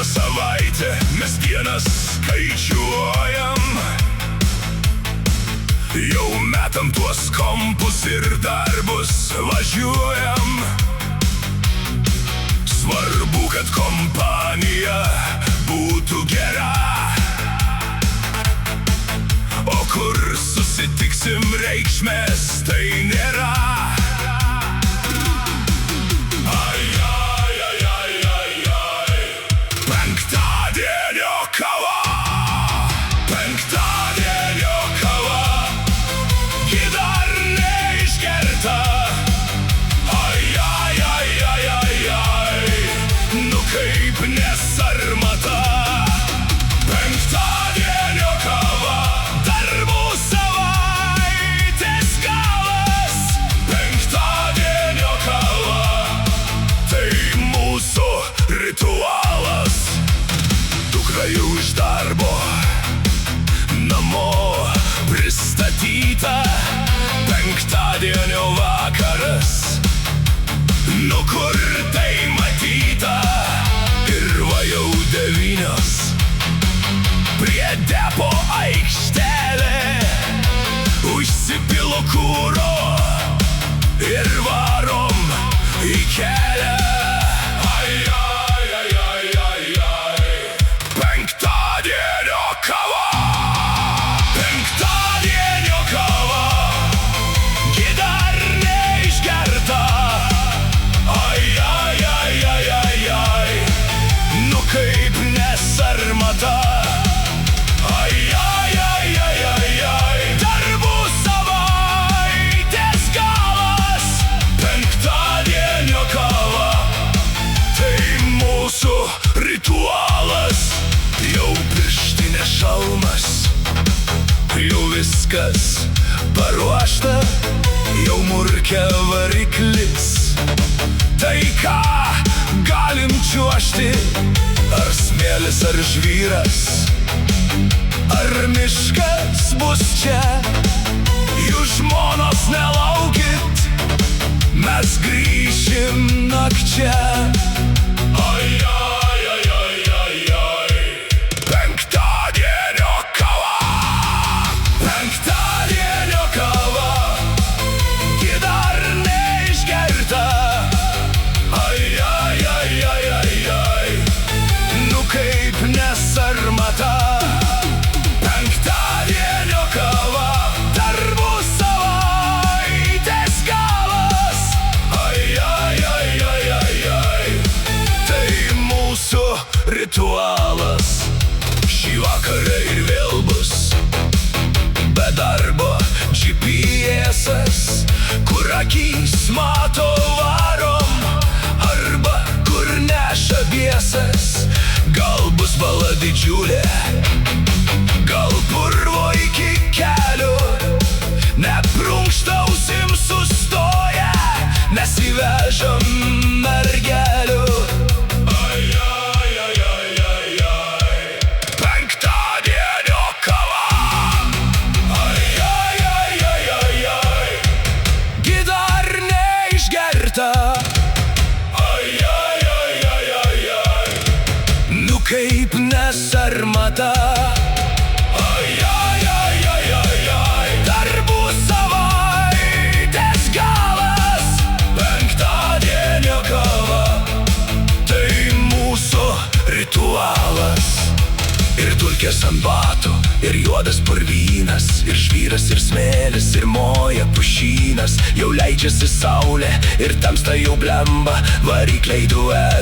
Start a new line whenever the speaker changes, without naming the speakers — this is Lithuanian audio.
savaitę mes dienas skaičiuojam. Jau metam tuos kompus ir darbus važiuojam. Svarbu, kad kompanija būtų gera, o kur susitiksim reikšmės tai nėra. Penktadienio kava, penktadienio kava, ji dar neišgerta. Nu kaip nesarmata. Penktadienio kava, darbų savaitės galas. Penktadienio kava, tai mūsų ritualas. Dukra jau iš darbo namo pristatyta. Penktadienio vakaras, nu kur tai matyta. Ir va jau 9 prie depo aikštelė. Užsipilo kuro ir varom į kelią. Penktadienio kava, penktadienio kava, ji dar neišgerta. Nu kaip nesarmata. Darbų savaitės galas. Penktadienio kava, tai mūsų ritualas. Jau pirštinė šalmas, jau viskas paruošta. Jau murkia variklis, tai ką galim čiuožti? Ar smėlis, ar žvyras, ar miškas bus čia? Jūs žmonos nelaukit, mes grįšim nakčia. Penktadienio kava, penktadienio kava, ji dar neišgerta. Nu kaip nesarmata. Penktadienio kava, darbų savaitės galas. Tai mūsų ritualas. Šį vakarą ir vėl bus be darbo GPS-as, kur akys mato varom, arba kur neša biesas. Gal bus bala didžiulė, gal purvo iki kelių. Neprunkštausim sustoję, nes įvežam mergelių. Penktadienio kava, ji dar neišgerta. Nu kaip nesarmata. Darbų savaitės galas. Penktadienio kava, tai mūsų ritualas. Ir dulkės ant batų, ir juodas purvynas, ir žvyras, ir smėlis, ir moja pušynas. Jau leidžiasi saulė, ir tamsta jau blemba, varikliai duetas.